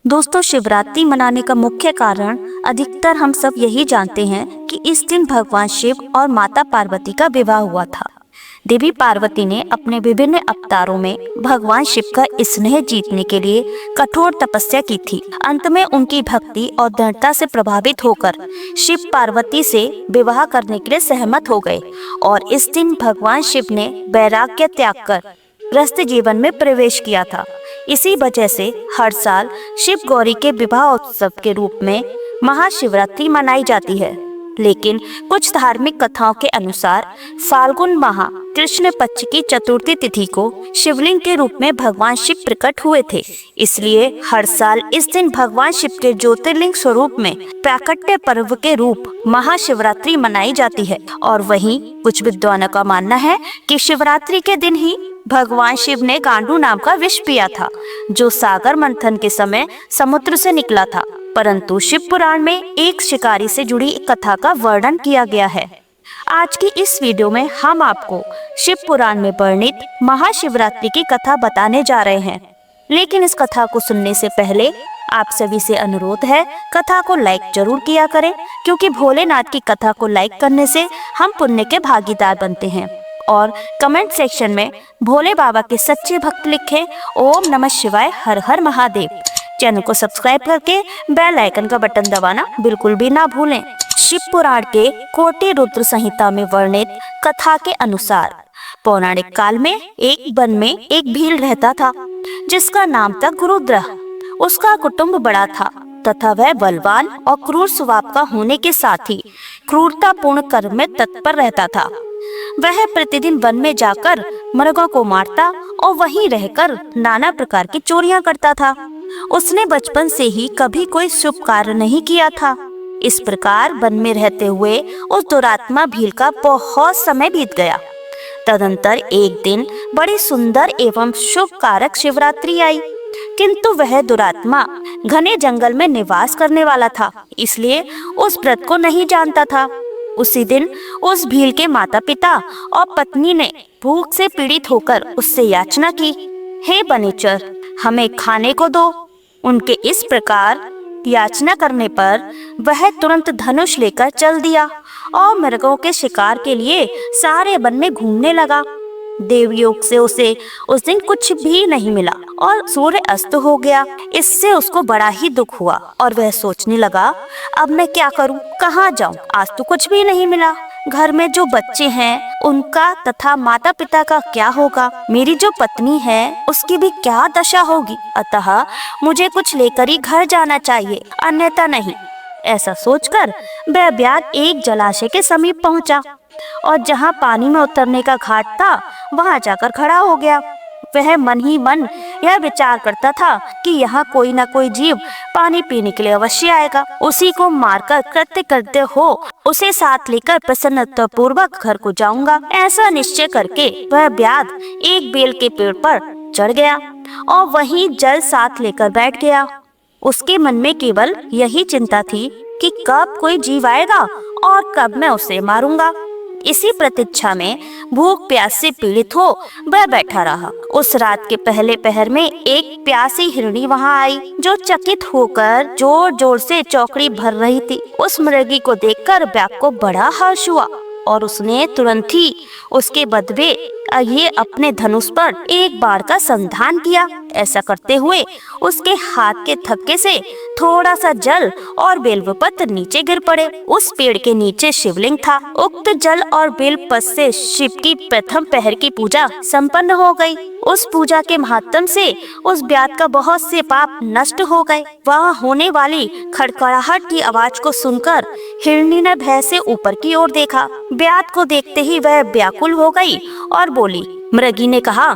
दोस्तों, शिवरात्रि मनाने का मुख्य कारण अधिकतर हम सब यही जानते हैं कि इस दिन भगवान शिव और माता पार्वती का विवाह हुआ था। देवी पार्वती ने अपने विभिन्न अवतारों में भगवान शिव का स्नेह जीतने के लिए कठोर तपस्या की थी। अंत में उनकी भक्ति और दृढ़ता से प्रभावित होकर शिव पार्वती से विवाह करने के लिए सहमत हो गए और इस दिन भगवान शिव ने वैराग्य त्याग कर गृहस्थ जीवन में प्रवेश किया था। इसी वजह से हर साल शिव गौरी के विवाह उत्सव के रूप में महाशिवरात्रि मनाई जाती है। लेकिन कुछ धार्मिक कथाओं के अनुसार फाल्गुन माह कृष्ण पक्ष की चतुर्थी तिथि को शिवलिंग के रूप में भगवान शिव प्रकट हुए थे। इसलिए हर साल इस दिन भगवान शिव के ज्योतिर्लिंग स्वरूप में प्राकट्य पर्व के रूप महाशिवरात्रि मनाई जाती है। और वहीं कुछ विद्वानों का मानना है कि शिवरात्रि के दिन ही भगवान शिव ने गांडू नाम का विष पिया था, जो सागर मंथन के समय समुद्र से निकला था। परंतु शिव पुराण में एक शिकारी से जुड़ी एक कथा का वर्णन किया गया है। आज की इस वीडियो में हम आपको शिव पुराण में वर्णित महाशिवरात्रि की कथा बताने जा रहे हैं। लेकिन इस कथा को सुनने से पहले आप सभी से अनुरोध है, कथा को लाइक जरूर किया करें, क्योंकि भोलेनाथ की कथा को लाइक करने से हम पुण्य के भागीदार बनते हैं। और कमेंट सेक्शन में भोले बाबा के सच्चे भक्त लिखें ओम नमः शिवाय, हर हर महादेव। चैनल को सब्सक्राइब करके बेल आइकन का बटन दबाना बिल्कुल भी ना भूलें। शिव पुराण के कोटि रुद्र संहिता में वर्णित कथा के अनुसार पौराणिक काल में एक वन में एक भील रहता था, जिसका नाम था गुरुद्रह। उसका कुटुंब बड़ा था तथा वह बलवान और क्रूर स्वभाव का होने के साथ ही क्रूरतापूर्ण कर्म में तत्पर रहता था। वह प्रतिदिन वन में जाकर मृगों को मारता और वहीं रहकर नाना प्रकार की चोरियां करता था। उसने बचपन से ही कभी कोई शुभ कार्य नहीं किया था। इस प्रकार वन में रहते हुए उस दुरात्मा भील का बहुत समय बीत गया। तदंतर एक दिन बड़ी सुंदर एवं शुभ कारक शिवरात्रि आई, किंतु वह दुरात्मा घने जंगल में निवास करने वाला था, इसलिए उस व्रत को नहीं जानता था। उसी दिन उस भील के माता पिता और पत्नी ने भूख से पीड़ित होकर उससे याचना की, हे बनेचर, हमें खाने को दो। उनके इस प्रकार याचना करने पर वह तुरंत धनुष लेकर चल दिया और मृगों के शिकार के लिए सारे वन में घूमने लगा। देवयोग से उसे उस दिन कुछ भी नहीं मिला और सूर्य अस्त हो गया। इससे उसको बड़ा ही दुख हुआ और वह सोचने लगा, अब मैं क्या करूं, कहाँ जाऊं, आज तो कुछ भी नहीं मिला। घर में जो बच्चे हैं उनका तथा माता पिता का क्या होगा, मेरी जो पत्नी है उसकी भी क्या दशा होगी। अतः मुझे कुछ लेकर ही घर जाना चाहिए, अन्यथा नहीं। ऐसा सोचकर वह व्याध एक जलाशय के समीप पहुंचा और जहां पानी में उतरने का घाट था वहां जाकर खड़ा हो गया। वह मन ही मन यह विचार करता था कि यहाँ कोई न कोई जीव पानी पीने के लिए अवश्य आएगा, उसी को मारकर कृत्य करते हो उसे साथ लेकर प्रसन्नता पूर्वक घर को जाऊंगा। ऐसा निश्चय करके वह व्याध एक बेल के पेड़ पर चढ़ गया और वहीं जल साथ लेकर बैठ गया। उसके मन में केवल यही चिंता थी कि कब कोई जीव आएगा और कब मैं उसे मारूंगा। इसी प्रतीक्षा में भूख प्यास से पीड़ित हो वह बैठा रहा। उस रात के पहले पहर में एक प्यासी हिरणी वहां आई, जो चकित होकर जोर जोर से चौकड़ी भर रही थी। उस मृगी को देखकर व्याध को बड़ा हर्ष हुआ और उसने तुरंत ही उसके बदले ये अपने धनुष पर एक बाण का संधान किया। ऐसा करते हुए उसके हाथ के थक्के से थोड़ा सा जल और बेलपत्र नीचे गिर पड़े। उस पेड़ के नीचे शिवलिंग था। उक्त जल और बेलपत्र से शिव की प्रथम पहर की पूजा संपन्न हो गई। उस पूजा के महात्म से उस व्याध का बहुत से पाप नष्ट हो गए। वहाँ होने वाली खड़खड़ाहट की आवाज को सुनकर हिरणी ने भय से ऊपर की ओर देखा। व्याध को देखते ही वह व्याकुल हो गई और बोली। मृगी ने कहा,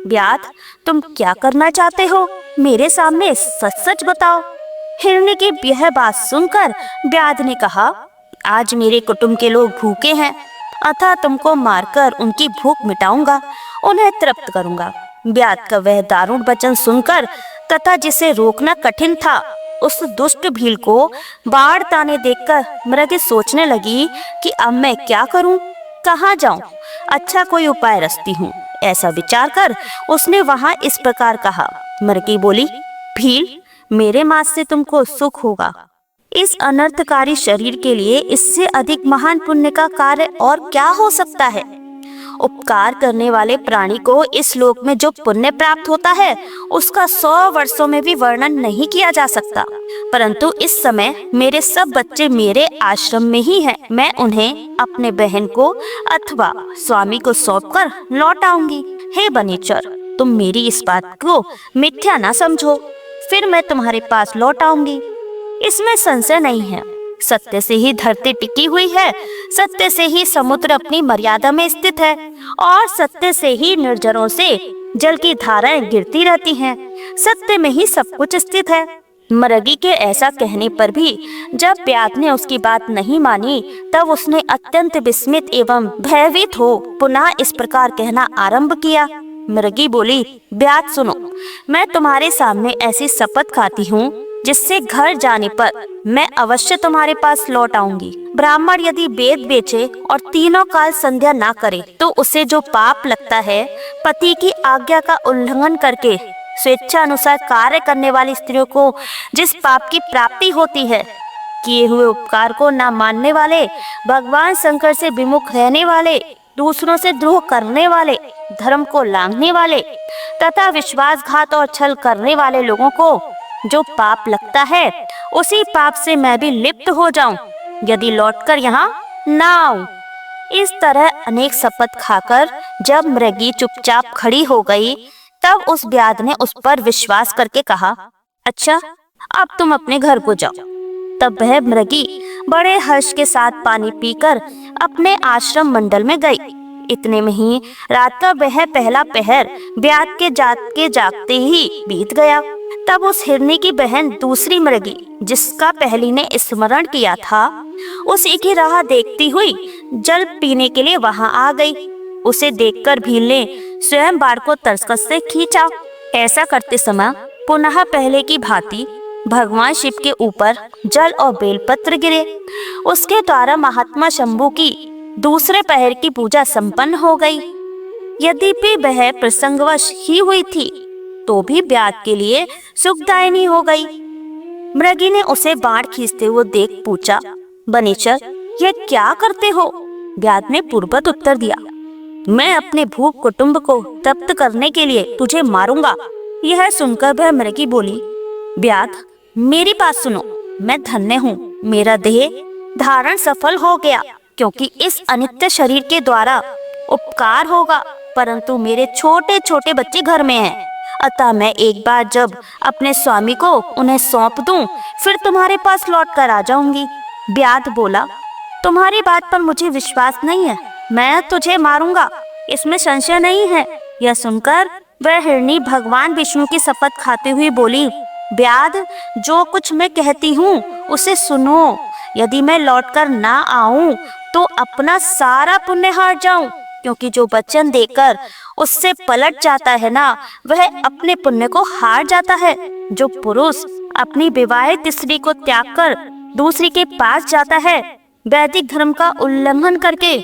व्याध, तुम क्या करना चाहते हो, मेरे सामने सच सच बताओ। हिरणी की यह बात सुनकर व्याध ने कहा, आज मेरे कुटुंब के लोग भूखे हैं, अतः तुमको मारकर उनकी भूख मिटाऊंगा, उन्हें तृप्त करूंगा। व्याध का वह दारुण वचन सुनकर तथा जिसे रोकना कठिन था, उस दुष्ट भील को बाढ़ ताने देखकर मृगी सोचने लगी कि अब मैं क्या करूं, कहाँ जाऊं, अच्छा कोई उपाय रचती हूँ। ऐसा विचार कर उसने वहां इस प्रकार कहा। मृगी बोली, भील, मेरे मांस से तुमको सुख होगा। इस अनर्थकारी शरीर के लिए इससे अधिक महान पुण्य का कार्य और क्या हो सकता है। उपकार करने वाले प्राणी को इस लोक में जो पुण्य प्राप्त होता है उसका 100 वर्षों में भी वर्णन नहीं किया जा सकता। परंतु इस समय मेरे सब बच्चे मेरे आश्रम में ही हैं। मैं उन्हें अपने बहन को अथवा स्वामी को सौंपकर लौट आऊंगी। हे बनीचर, तुम मेरी इस बात को मिथ्या ना समझो। फिर मैं तुम्हारे पास लौट आऊंगी, इसमें संशय नहीं है। सत्य से ही धरती टिकी हुई है, सत्य से ही समुद्र अपनी मर्यादा में स्थित है और सत्य से ही निर्जरों से जल की धाराएं गिरती रहती हैं। सत्य में ही सब कुछ स्थित है। मृगी के ऐसा कहने पर भी जब व्याध ने उसकी बात नहीं मानी तब उसने अत्यंत विस्मित एवं भयभीत हो पुनः इस प्रकार कहना आरंभ किया। मृगी बोली, व्याध सुनो, मैं तुम्हारे सामने ऐसी शपथ खाती हूँ जिससे घर जाने पर मैं अवश्य तुम्हारे पास लौट आऊंगी। ब्राह्मण यदि वेद बेचे और तीनों काल संध्या ना करे तो उसे जो पाप लगता है, पति की आज्ञा का उल्लंघन करके स्वेच्छा अनुसार कार्य करने वाली स्त्रियों को जिस पाप की प्राप्ति होती है, किए हुए उपकार को न मानने वाले, भगवान शंकर से विमुख रहने वाले, दूसरों से द्रोह करने वाले, धर्म को लांघने वाले तथा विश्वासघात और छल करने वाले लोगों को जो पाप लगता है, उसी पाप से मैं भी लिप्त हो जाऊं यदि लौटकर यहाँ ना आऊं। इस तरह अनेक शपथ खाकर जब मृगी चुपचाप खड़ी हो गई तब उस व्याध ने उस पर विश्वास करके कहा, अच्छा, अब तुम अपने घर को जाओ। तब वह मृगी बड़े हर्ष के साथ पानी पीकर अपने आश्रम मंडल में गई। इतने में ही रात का वह पहला पहर व्याध के जागते ही बीत गया। तब उस हिरनी की बहन दूसरी मृगी, जिसका पहली ने स्मरण किया था, उसी की राह देखती हुई जल पीने के लिए वहां आ गई। उसे देखकर भील ने स्वयं बाढ़ को तरकस से खींचा। ऐसा करते समय पुनः पहले की भांति भगवान शिव के ऊपर जल और बेलपत्र गिरे। उसके द्वारा महात्मा शंभू की दूसरे पहर की पूजा संपन्न हो गई। यद्यपि वह प्रसंगवश ही हुई थी तो भी व्याध के लिए सुखदायिनी हो गई। मृगी ने उसे बाण खींचते हुए देख पूछा, बनीचर, यह क्या करते हो? व्याध ने पूर्ववत उत्तर दिया, मैं अपने भूख कुटुंब को तृप्त करने के लिए तुझे मारूंगा। यह सुनकर वह मृगी बोली, व्याध, मेरी बात सुनो, मैं धन्य हूँ। मेरा देह धारण सफल हो गया, क्योंकि इस अनित्य शरीर के द्वारा उपकार होगा, परंतु मेरे छोटे छोटे बच्चे घर में हैं। अतः मैं एक बार जब अपने स्वामी को उन्हें सौंप दूं, फिर तुम्हारे पास लौट कर आ जाऊंगी। व्याध बोला, तुम्हारी बात पर मुझे विश्वास नहीं है, मैं तुझे मारूंगा, इसमें संशय नहीं है। यह सुनकर वह हिरनी भगवान विष्णु की शपथ खाते हुए बोली, व्याध, जो कुछ मैं कहती हूँ उसे सुनो। यदि मैं लौटकर ना आऊं तो अपना सारा पुण्य हार जाऊं, क्योंकि जो वचन देकर उससे पलट जाता है ना, वह अपने पुण्य को हार जाता है। जो पुरुष अपनी विवाहित स्त्री को त्याग कर दूसरी के पास जाता है, वैदिक धर्म का उल्लंघन करके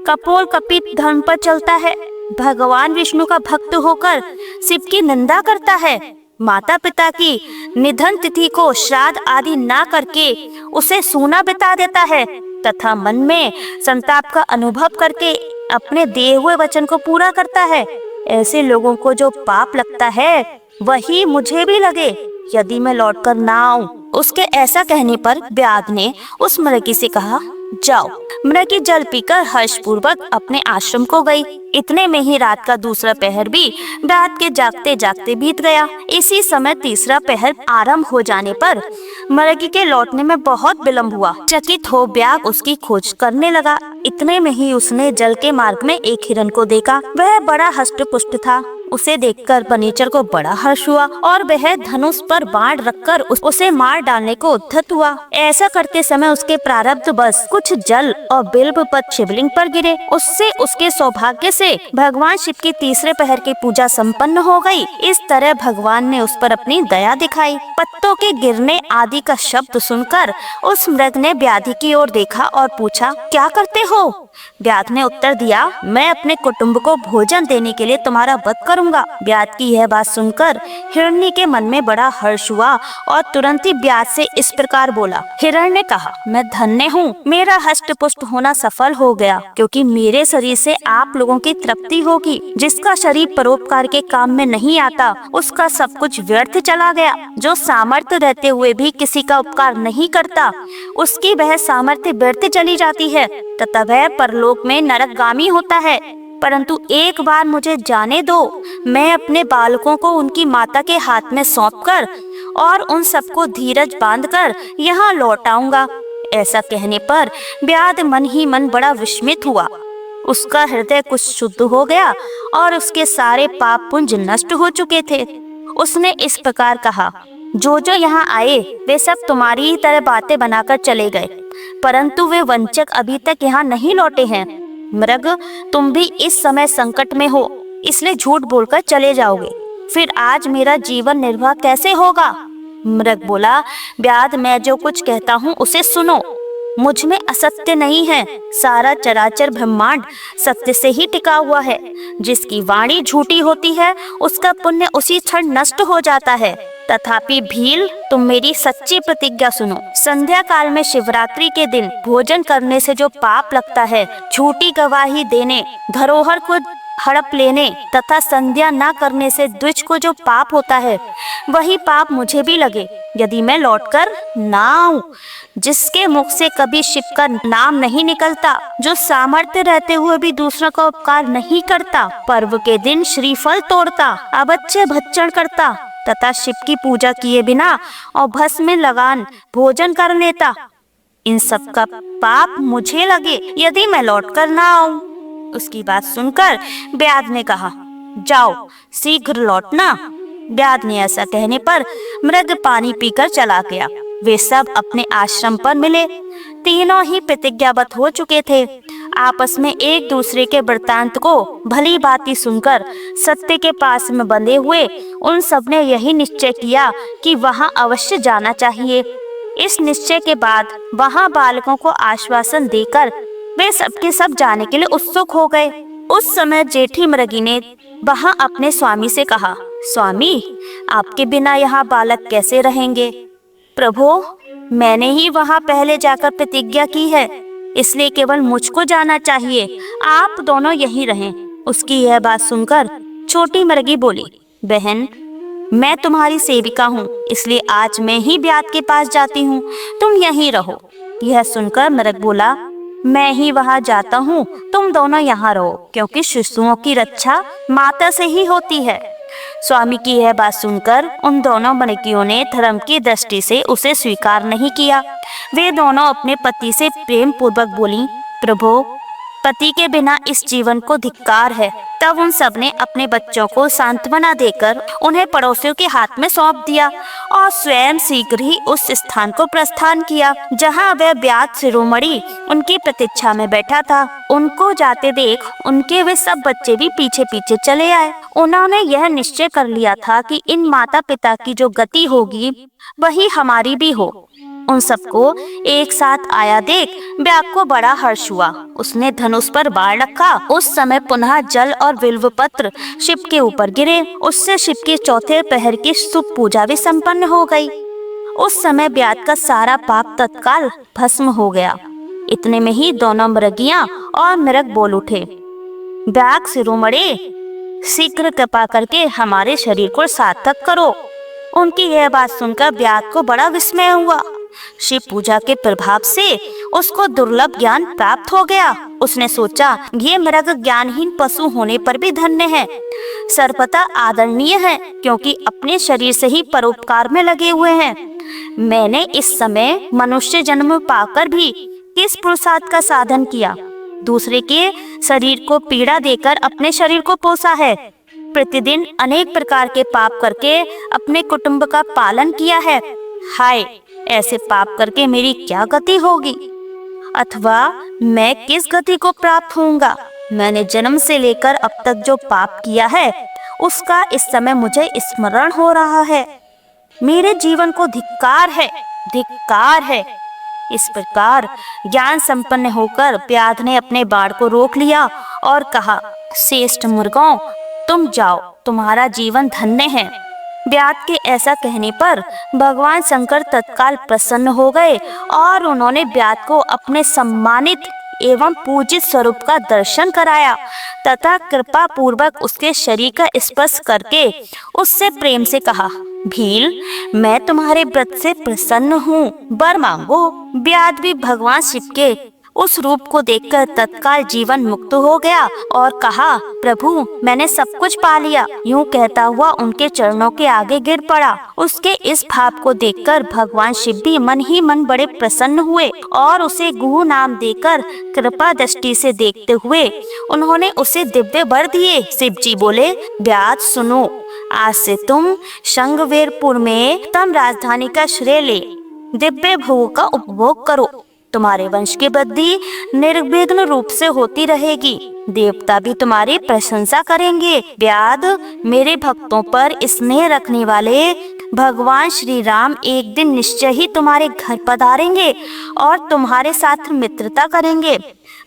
कपोल कपित धर्म पर चलता है, भगवान विष्णु का भक्त होकर शिव की निंदा करता है, माता पिता की निधन तिथि को श्राद्ध आदि ना करके उसे सूना बिता देता है तथा मन में संताप का अनुभव करके अपने दिए हुए वचन को पूरा करता है। ऐसे लोगों को जो पाप लगता है वही मुझे भी लगे यदि मैं लौटकर ना आऊं। उसके ऐसा कहने पर व्याध ने उस मृगी से कहा, जाओ। मृगी जल पीकर हर्षपूर्वक अपने आश्रम को गई। इतने में ही रात का दूसरा पहर भी व्याध के जागते जागते बीत गया। इसी समय तीसरा पहर आरंभ हो जाने पर मृगी के लौटने में बहुत विलंब हुआ। चकित हो व्याध उसकी खोज करने लगा। इतने में ही उसने जल के मार्ग में एक हिरन को देखा। वह बड़ा हष्ट पुष्ट था। उसे देखकर बनीचर को बड़ा हर्ष हुआ और वह धनुष पर बाण रखकर उसे मार डालने को उद्यत हुआ। ऐसा करते समय उसके प्रारब्ध बस कुछ जल और बिल्व पत्र शिवलिंग पर गिरे। उससे उसके सौभाग्य से भगवान शिव की तीसरे पहर की पूजा संपन्न हो गई। इस तरह भगवान ने उस पर अपनी दया दिखाई। पत्तों के गिरने आदि का शब्द सुनकर उस मृग ने व्याधि की ओर देखा और पूछा, क्या करते हो? व्याध ने उत्तर दिया, मैं अपने कुटुंब को भोजन देने के लिए तुम्हारा वध करूंगा। ब्याज की यह बात सुनकर हिरण्य के मन में बड़ा हर्ष हुआ और तुरंत ही ब्याज से इस प्रकार बोला। हिरण्य ने कहा, मैं धन्य हूँ, मेरा हष्ट पुष्ट होना सफल हो गया, क्योंकि मेरे शरीर से आप लोगों की तृप्ति होगी। जिसका शरीर परोपकार के काम में नहीं आता, उसका सब कुछ व्यर्थ चला गया। जो सामर्थ्य रहते हुए भी किसी का उपकार नहीं करता, उसकी वह सामर्थ्य व्यर्थ चली जाती है तथा वह परलोक में नरकगामी होता है। परंतु एक बार मुझे जाने दो, मैं अपने बालकों को उनकी माता के हाथ में सौंपकर और उन सबको धीरज बांधकर यहाँ लौट आऊंगा। ऐसा कहने पर ब्याध मन ही मन बड़ा विस्मित हुआ। उसका हृदय कुछ शुद्ध हो गया और उसके सारे पाप पुंज नष्ट हो चुके थे। उसने इस प्रकार कहा, जो यहाँ आए वे सब तुम्हारी ही तरह बातें बनाकर चले गए, परंतु वे वंचक अभी तक यहाँ नहीं लौटे हैं। मृग, तुम भी इस समय संकट में हो, इसलिए झूठ बोलकर चले जाओगे, फिर आज मेरा जीवन निर्वाह कैसे होगा? मृग बोला, ब्याध, मैं जो कुछ कहता हूँ उसे सुनो। मुझ में असत्य नहीं है। सारा चराचर ब्रह्मांड सत्य से ही टिका हुआ है। जिसकी वाणी झूठी होती है, उसका पुण्य उसी क्षण नष्ट हो जाता है। तथापि भील, तुम मेरी सच्ची प्रतिज्ञा सुनो। संध्या काल में शिवरात्रि के दिन भोजन करने से जो पाप लगता है, झूठी गवाही देने, धरोहर को हड़प लेने तथा संध्या न करने से द्विज को जो पाप होता है, वही पाप मुझे भी लगे यदि मैं लौटकर ना आऊं। जिसके मुख से कभी शिव का नाम नहीं निकलता, जो सामर्थ्य रहते हुए भी दूसरों का उपकार नहीं करता, पर्व के दिन श्रीफल तोड़ता, अबच्चे भक्षण करता तथा शिव की पूजा किए बिना और भस्म में लगान भोजन कर लेता, इन सब का पाप मुझे लगे यदि मैं लौटकर ना आऊं। उसकी बात सुनकर ब्याध ने कहा, जाओ शीघ्र लौटना। ब्याध ने ऐसा कहने पर मृग पानी पीकर चला गया। वे सब अपने आश्रम पर मिले। तीनों ही प्रतिज्ञाबद्ध हो चुके थे। आपस में एक दूसरे के वृत्तांत को भली भांति सुनकर सत्य के पास में बंधे हुए उन सब ने यही निश्चय किया कि वहां अवश्य जाना चाहिए। इस निश्चय के बाद वहां बालकों को आश्वासन देकर वे सबके सब जाने के लिए उत्सुक हो गए। उस समय जेठी मृगी ने वहां अपने स्वामी से कहा, स्वामी, आपके बिना यहाँ बालक कैसे रहेंगे? प्रभु, मैंने ही वहां पहले जाकर प्रतिज्ञा की है, इसलिए केवल मुझको जाना चाहिए, आप दोनों यहीं रहें। उसकी यह बात सुनकर छोटी मृगी बोली, बहन, मैं तुम्हारी सेविका हूँ, इसलिए आज मैं ही ब्याध के पास जाती हूँ, तुम यहीं रहो। यह सुनकर मृग बोला, मैं ही वहां जाता हूँ, तुम दोनों यहाँ रहो, क्योंकि शिशुओं की रक्षा माता से ही होती है। स्वामी की यह बात सुनकर उन दोनों मृगियों ने धर्म की दृष्टि से उसे स्वीकार नहीं किया। वे दोनों अपने पति से प्रेम पूर्वक बोली, प्रभु, पति के बिना इस जीवन को धिक्कार है। तब उन सब ने अपने बच्चों को सांत्वना देकर उन्हें पड़ोसियों के हाथ में सौंप दिया और स्वयं शीघ्र ही उस स्थान को प्रस्थान किया जहां वह ब्याध शिरोमणि उनकी प्रतीक्षा में बैठा था। उनको जाते देख उनके वे सब बच्चे भी पीछे पीछे चले आए। उन्होंने यह निश्चय कर लिया था कि इन माता पिता की जो गति होगी वही हमारी भी हो। उन सबको एक साथ आया देख ब्याग को बड़ा हर्ष हुआ। उसने धनुष पर बाण रखा। उस समय पुनः जल और बिल्व पत्र शिव के ऊपर गिरे। उससे शिव के चौथे पहर की शुभ पूजा भी संपन्न हो गई। उस समय ब्याग का सारा पाप तत्काल भस्म हो गया। इतने में ही दोनों मृगियां और मृग बोल उठे, ब्याग शिरोमणे, शीघ्र कृपा करके हमारे शरीर को सार्थक करो। उनकी यह बात सुनकर ब्याग को बड़ा विस्मय हुआ। शिव पूजा के प्रभाव से उसको दुर्लभ ज्ञान प्राप्त हो गया। उसने सोचा, ये मृग ज्ञानहीन पशु होने पर भी धन्य है, सर्वथा आदरणीय है, क्योंकि अपने शरीर से ही परोपकार में लगे हुए हैं। मैंने इस समय मनुष्य जन्म पाकर भी किस पुरुषार्थ का साधन किया? दूसरे के शरीर को पीड़ा देकर अपने शरीर को पोसा है। प्रतिदिन अनेक प्रकार के पाप करके अपने कुटुंब का पालन किया है। हाय, ऐसे पाप करके मेरी क्या गति होगी? अथवा मैं किस गति को प्राप्त होऊंगा? मैंने जन्म से लेकर अब तक जो पाप किया है उसका इस समय मुझे स्मरण हो रहा है। मेरे जीवन को धिक्कार है, धिक्कार है। इस प्रकार ज्ञान संपन्न होकर ब्याध ने अपने बाण को रोक लिया और कहा, श्रेष्ठ मुर्गों, तुम जाओ, तुम्हारा जीवन धन्य है। व्याध के ऐसा कहने पर भगवान शंकर तत्काल प्रसन्न हो गए और उन्होंने व्याध को अपने सम्मानित एवं पूजित स्वरूप का दर्शन कराया तथा कृपा पूर्वक उसके शरीर का स्पर्श करके उससे प्रेम से कहा, भील, मैं तुम्हारे व्रत से प्रसन्न हूँ, वर मांगो। व्याध भी भगवान शिव के उस रूप को देखकर तत्काल जीवन मुक्त हो गया और कहा, प्रभु, मैंने सब कुछ पा लिया। यूं कहता हुआ उनके चरणों के आगे गिर पड़ा। उसके इस भाव को देखकर भगवान शिव भी मन ही मन बड़े प्रसन्न हुए और उसे गुह नाम देकर कृपा दृष्टि से देखते हुए उन्होंने उसे दिव्य वर दिए। शिव जी बोले, व्याध सुनो, आज से तुम शंखवेरपुर में उत्तम राजधानी का श्रेय ले दिव्य भोग का उपभोग करो। तुम्हारे वंश की वृद्धि निर्विघ्न रूप से होती रहेगी। देवता भी तुम्हारी प्रशंसा करेंगे। व्याध, मेरे भक्तों पर स्नेह रखने वाले भगवान श्री राम एक दिन निश्चय ही तुम्हारे घर पधारेंगे और तुम्हारे साथ मित्रता करेंगे।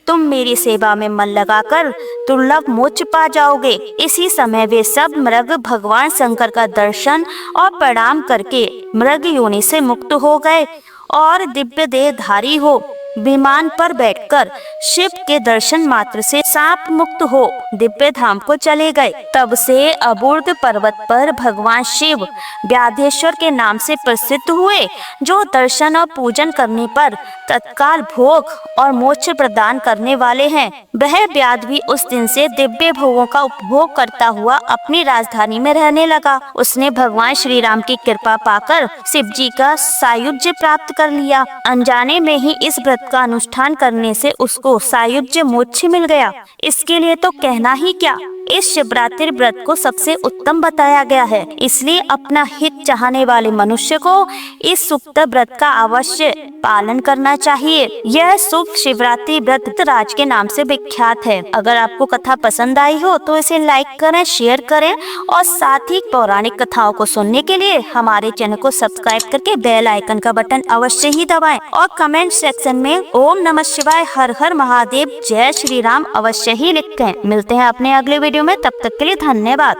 तुम मेरी सेवा में मन लगाकर दुर्लभ मोक्ष पा जाओगे। इसी समय वे सब मृग भगवान शंकर का दर्शन और प्रणाम करके मृग योनि से मुक्त हो गए और दिव्य देहधारी हो विमान पर बैठकर शिव के दर्शन मात्र से सांप मुक्त हो दिव्य धाम को चले गए। तब से अबूर्द पर्वत पर भगवान शिव व्याधेश्वर के नाम से प्रसिद्ध हुए, जो दर्शन और पूजन करने पर तत्काल भोग और मोक्ष प्रदान करने वाले हैं। वह व्याध भी उस दिन से दिव्य भोगों का उपभोग करता हुआ अपनी राजधानी में रहने लगा। उसने भगवान श्री राम की कृपा पाकर शिव जी का सायुज्य प्राप्त कर लिया। अनजाने में ही इस व्रत का अनुष्ठान करने से उसको सायुज्य मोक्ष मिल गया। इसके लिए तो कहना ही क्या, इस शिवरात्रि व्रत को सबसे उत्तम बताया गया है। इसलिए अपना हित चाहने वाले मनुष्य को इस सुप्त व्रत का अवश्य पालन करना चाहिए। यह शुभ शिवरात्रि व्रत राज के नाम से विख्यात है। अगर आपको कथा पसंद आई हो तो इसे लाइक करें, शेयर करें और साथ ही पौराणिक कथाओं को सुनने के लिए हमारे चैनल को सब्सक्राइब करके बेल आइकन का बटन अवश्य ही दबाएं और कमेंट सेक्शन में ओम नमः शिवाय, हर हर महादेव, जय श्री राम अवश्य ही लिखें। मिलते हैं अपने अगले वीडियो में, तब तक के लिए धन्यवाद।